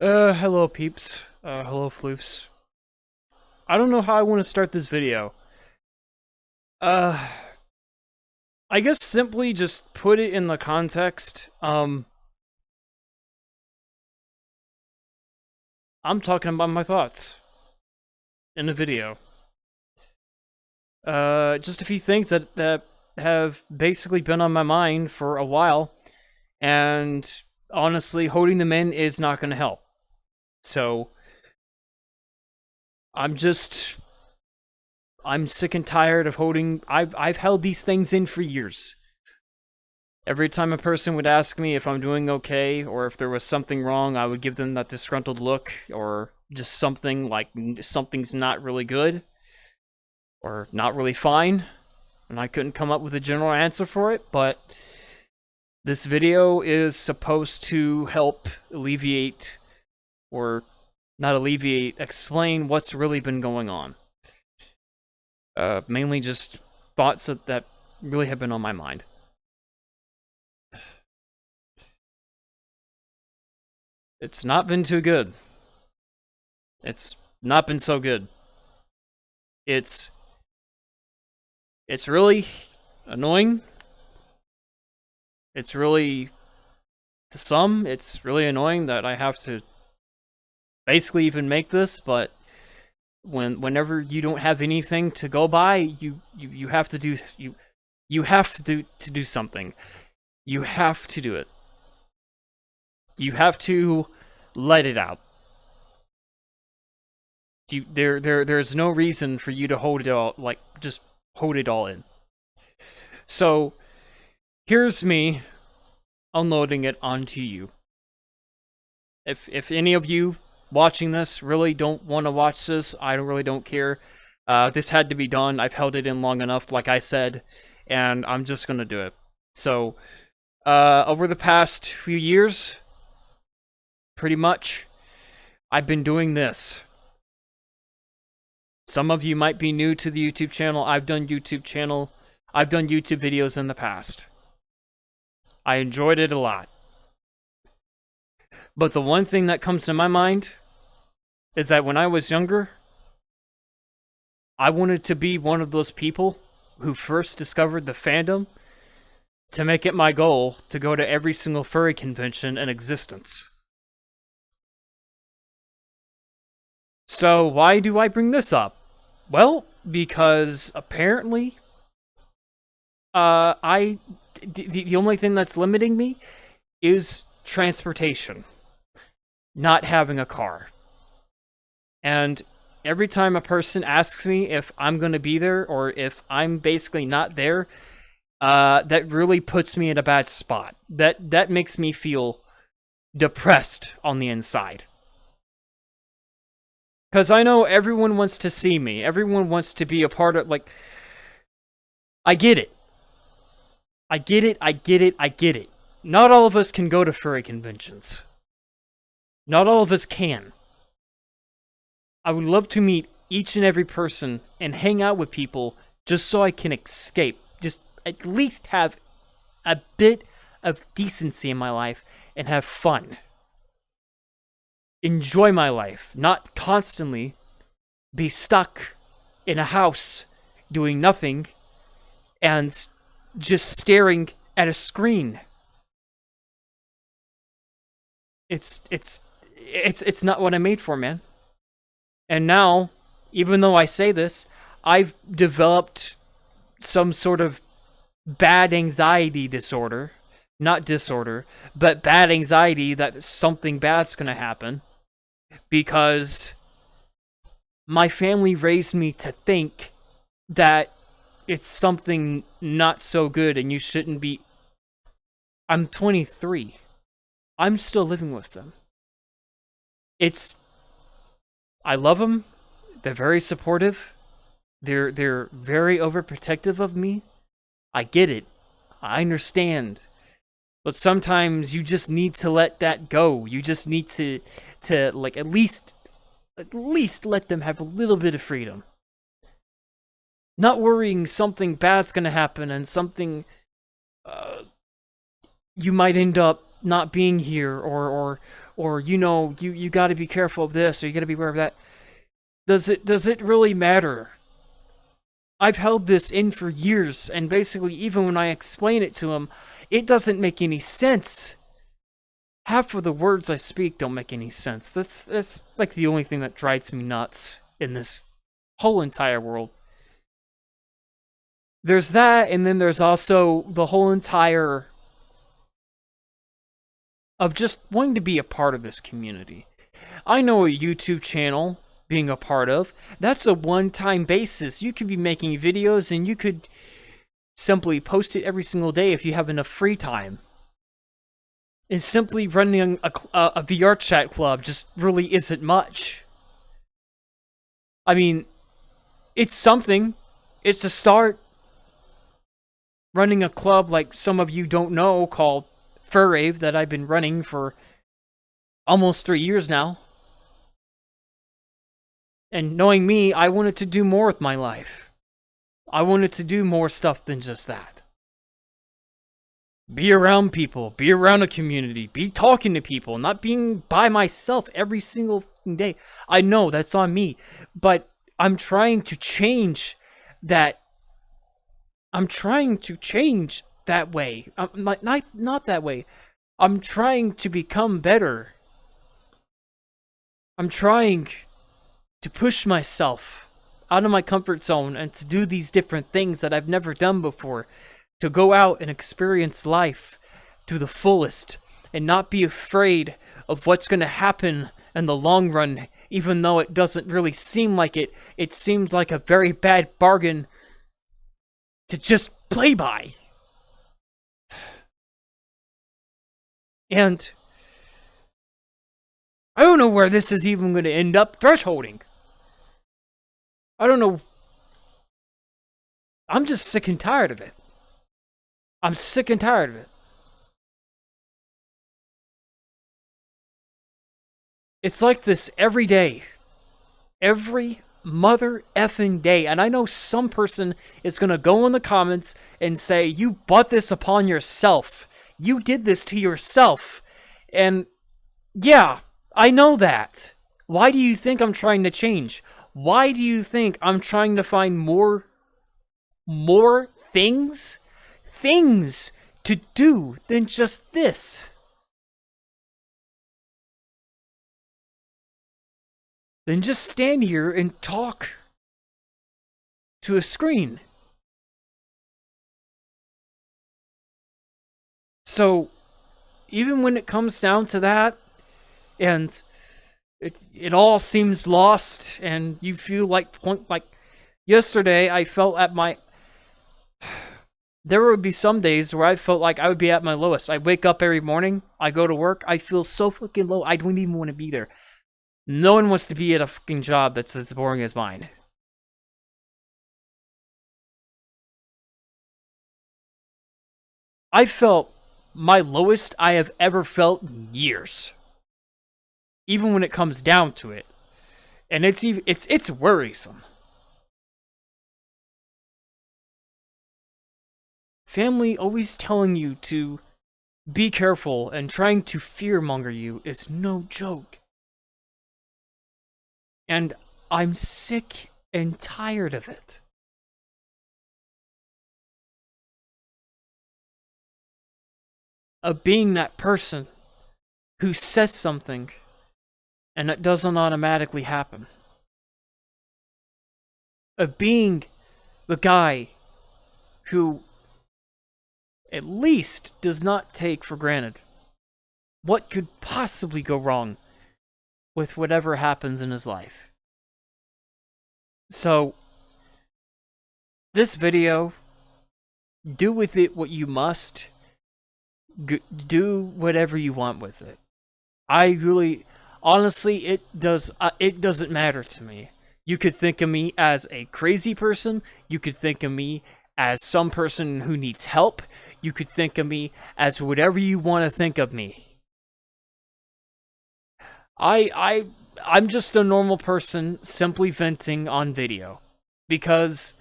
Hello peeps. Hello floofs. I don't know how I want to start this video. Uh, I guess simply just put it in the context. I'm talking about my thoughts in the video. Just a few things that have basically been on my mind for a while, and honestly, holding them in is not going to help. So, I'm sick and tired of holding. I've held these things in for years. Every time a person would ask me if I'm doing okay or if there was something wrong, I would give them that disgruntled look or just something like something's not really good or not really fine. And I couldn't come up with a general answer for it, but this video is supposed to help alleviate, or not alleviate, explain what's really been going on. Mainly just thoughts that really have been on my mind. It's not been too good. It's not been so good. It's really annoying. It's really, to some, it's really annoying that I have to basically even make this, but whenever you don't have anything to go by, you have to do you have to do something. You have to do it. You have to let it out. There's no reason for you to hold it all, like, just hold it all in. So, here's me unloading it onto you. If any of you watching this really don't want to watch this, I really don't care. This had to be done. I've held it in long enough, like I said, and I'm just gonna do it. So, over the past few years, pretty much, I've been doing this. Some of you might be new to the YouTube channel. I've done YouTube videos in the past. I enjoyed it a lot. But the one thing that comes to my mind is that when I was younger, I wanted to be one of those people who first discovered the fandom to make it my goal to go to every single furry convention in existence. So why do I bring this up? Well, because apparently, the only thing that's limiting me is transportation. Not having a car. And every time a person asks me if I'm going to be there or if I'm basically not there, that really puts me in a bad spot. That makes me feel depressed on the inside. Because I know everyone wants to see me. Everyone wants to be a part of, like... I get it. I get it. Not all of us can go to furry conventions. Not all of us can. I would love to meet each and every person and hang out with people just so I can escape. Just at least have a bit of decency in my life and have fun. Enjoy my life, not constantly be stuck in a house doing nothing and just staring at a screen. It's not what I'm made for, man. And now, even though I say this, I've developed some sort of bad anxiety disorder. Not disorder, but bad anxiety that something bad's gonna happen. Because my family raised me to think that it's something not so good and you shouldn't be... I'm 23. I'm still living with them. I love them. They're very supportive. They're very overprotective of me. I get it. I understand. But sometimes you just need to let that go. You just need to like at least let them have a little bit of freedom. Not worrying something bad's gonna happen and something you might end up not being here, or or you got to be careful of this, or you got to be aware of that. Does it really matter? I've held this in for years, and basically even when I explain it to him, it doesn't make any sense. Half of the words I speak don't make any sense. That's like the only thing that drives me nuts in this whole entire world. There's that, and then there's also the whole entire of just wanting to be a part of this community. I know a YouTube channel being a part of, that's a one-time basis. You could be making videos and you could simply post it every single day if you have enough free time. And simply running a VR chat club just really isn't much. I mean, it's something. It's a start. Running a club like some of you don't know called Furrave that I've been running for almost 3 years now. And knowing me, I wanted to do more with my life. I wanted to do more stuff than just that. Be around people, be around a community, be talking to people, not being by myself every single day. I know that's on me, but I'm trying to change that. I'm trying to change that way. Not that way. I'm trying to become better. I'm trying to push myself out of my comfort zone and to do these different things that I've never done before. To go out and experience life to the fullest and not be afraid of what's going to happen in the long run, even though it doesn't really seem like it. It seems like a very bad bargain to just play by. And I don't know where this is even going to end up thresholding. I don't know. I'm just sick and tired of it. I'm sick and tired of it. It's like this every day. Every mother effing day. And I know some person is going to go in the comments and say, you brought this upon yourself. You did this to yourself. And yeah, I know that. Why do you think I'm trying to change? Why do you think I'm trying to find more things? Things to do than just this. Then just stand here and talk to a screen. So, even when it comes down to that, and it all seems lost, and you feel like yesterday I felt at my... There would be some days where I felt like I would be at my lowest. I wake up every morning, I go to work, I feel so fucking low, I don't even want to be there. No one wants to be at a fucking job that's as boring as mine. I felt my lowest I have ever felt in years. Even when it comes down to it. And it's worrisome. Family always telling you to be careful and trying to fearmonger you is no joke. And I'm sick and tired of it. Of being that person who says something and it doesn't automatically happen. Of being the guy who at least does not take for granted what could possibly go wrong with whatever happens in his life. So, this video, do with it what you must. Do whatever you want with it. I really, honestly, it doesn't matter to me. You could think of me as a crazy person. You could think of me as some person who needs help. You could think of me as whatever you want to think of me. I'm just a normal person simply venting on video. Because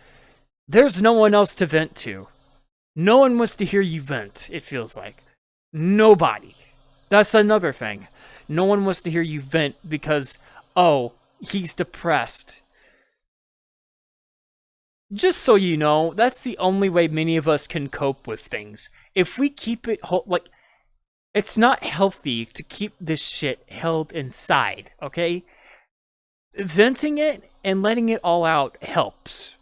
there's no one else to vent to. No one wants to hear you vent, it feels like. Nobody. That's another thing. No one wants to hear you vent because, oh, he's depressed. Just so you know, that's the only way many of us can cope with things. If we keep it, like, it's not healthy to keep this shit held inside, okay? Venting it and letting it all out helps.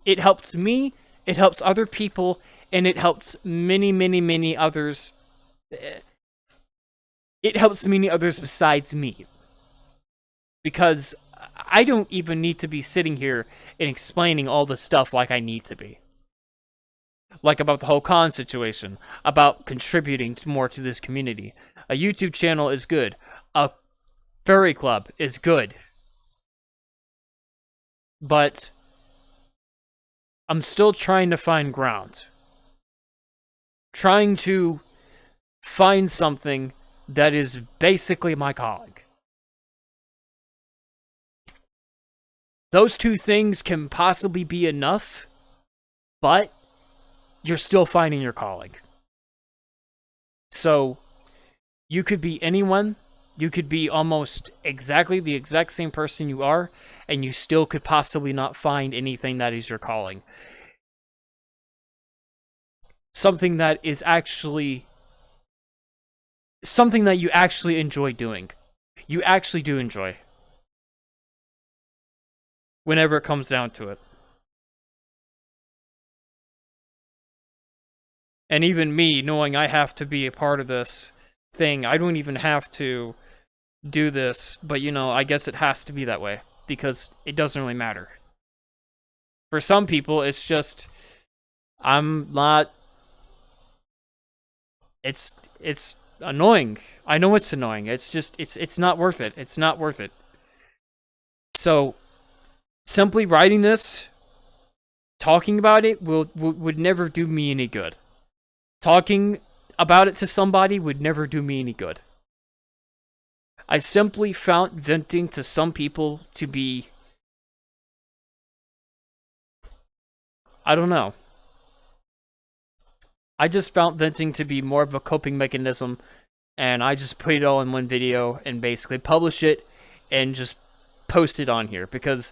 It helps me, it helps other people, and it helps many, many, many others. It helps many others besides me. Because I don't even need to be sitting here and explaining all the stuff like I need to be. Like about the whole con situation, about contributing more to this community. A YouTube channel is good. A furry club is good. But I'm still trying to find ground. Trying to find something that is basically my calling. Those two things can possibly be enough, but you're still finding your calling. So, you could be anyone, you could be almost exactly the exact same person you are, and you still could possibly not find anything that is your calling. Something that is actually... something that you actually enjoy doing. You actually do enjoy. Whenever it comes down to it. And even me, knowing I have to be a part of this thing, I don't even have to do this, but you know, I guess it has to be that way, because it doesn't really matter. For some people, it's just, I'm not, it's annoying. I know it's annoying. It's just, it's not worth it. It's not worth it. So, simply writing this, talking about it, would never do me any good. Talking about it to somebody would never do me any good. I simply found venting to some people to be... I don't know. I just found venting to be more of a coping mechanism, and I just put it all in one video and basically publish it and just post it on here, because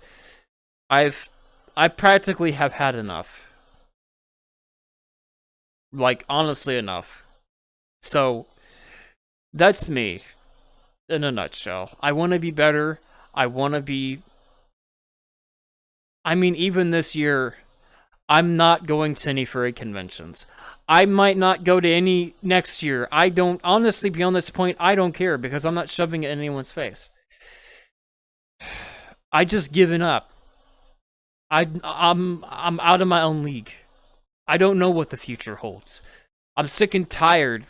I practically have had enough. Like, honestly enough. So, that's me, in a nutshell. I want to be better. I want to be... I mean, even this year, I'm not going to any furry conventions. I might not go to any next year. I don't... honestly, beyond this point, I don't care, because I'm not shoving it in anyone's face. I just given up. I'm out of my own league. I don't know what the future holds. I'm sick and tired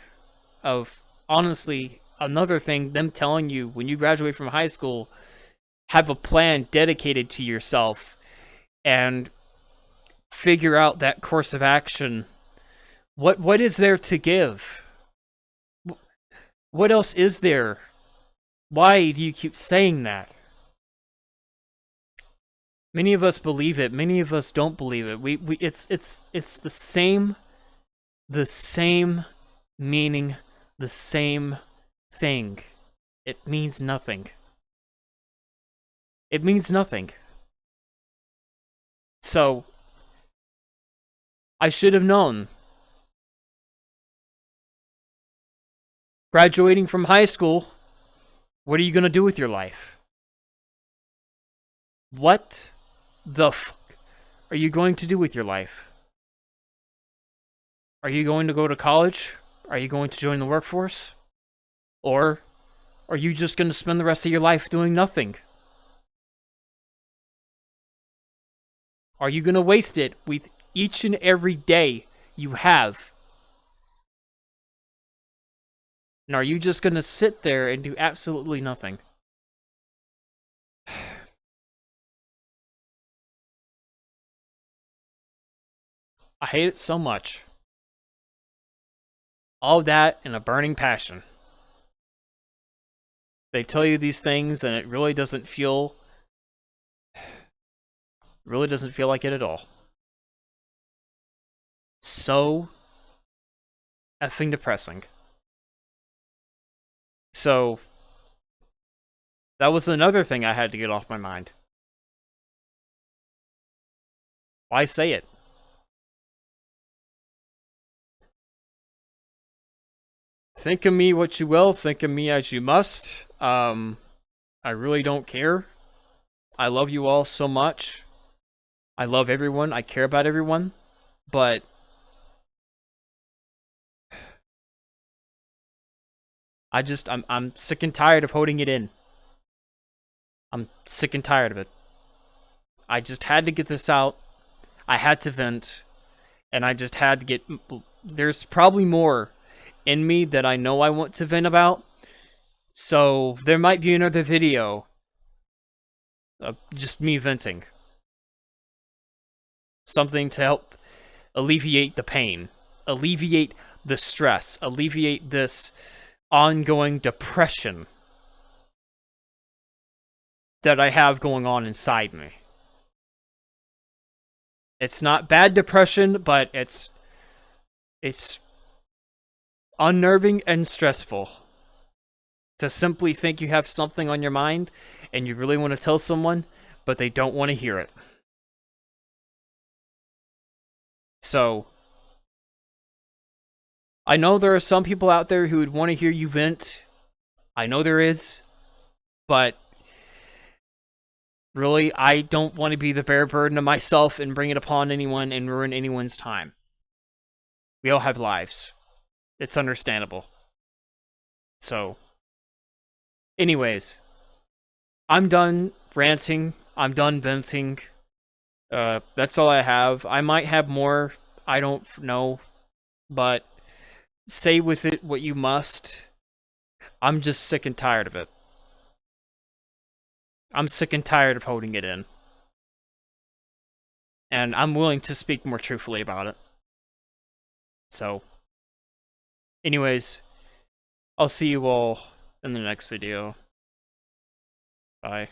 of, honestly, another thing, them telling you when you graduate from high school, have a plan dedicated to yourself and figure out that course of action. What is there to give? What else is there? Why do you keep saying that? Many of us believe it. Many of us don't believe it. It's the same meaning, the same thing. It means nothing. It means nothing. So, I should have known. Graduating from high school, what are you gonna do with your life? What the fuck are you going to do with your life? Are you going to go to college? Are you going to join the workforce? Or are you just going to spend the rest of your life doing nothing? Are you going to waste it with each and every day you have? And are you just going to sit there and do absolutely nothing? I hate it so much. All that and a burning passion. They tell you these things and it really doesn't feel like it at all. So effing depressing. So, that was another thing I had to get off my mind. Why say it? Think of me what you will, think of me as you must. I really don't care. I love you all so much. I love everyone. I care about everyone. But I'm sick and tired of holding it in. I'm sick and tired of it. I just had to get this out. I had to vent, and I just had to get. There's probably more in me that I know I want to vent about. So there might be another video of just me venting. Something to help alleviate the pain, alleviate the stress, alleviate this ongoing depression that I have going on inside me. It's not bad depression, but it's unnerving and stressful to simply think you have something on your mind and you really want to tell someone, but they don't want to hear it. So, I know there are some people out there who would want to hear you vent. I know there is, but really, I don't want to be the bear burden of myself and bring it upon anyone and ruin anyone's time. We all have lives. It's understandable. So, anyways, I'm done ranting. I'm done venting. That's all I have. I might have more. I don't know. But say with it what you must. I'm just sick and tired of it. I'm sick and tired of holding it in. And I'm willing to speak more truthfully about it. So, anyways, I'll see you all in the next video. Bye.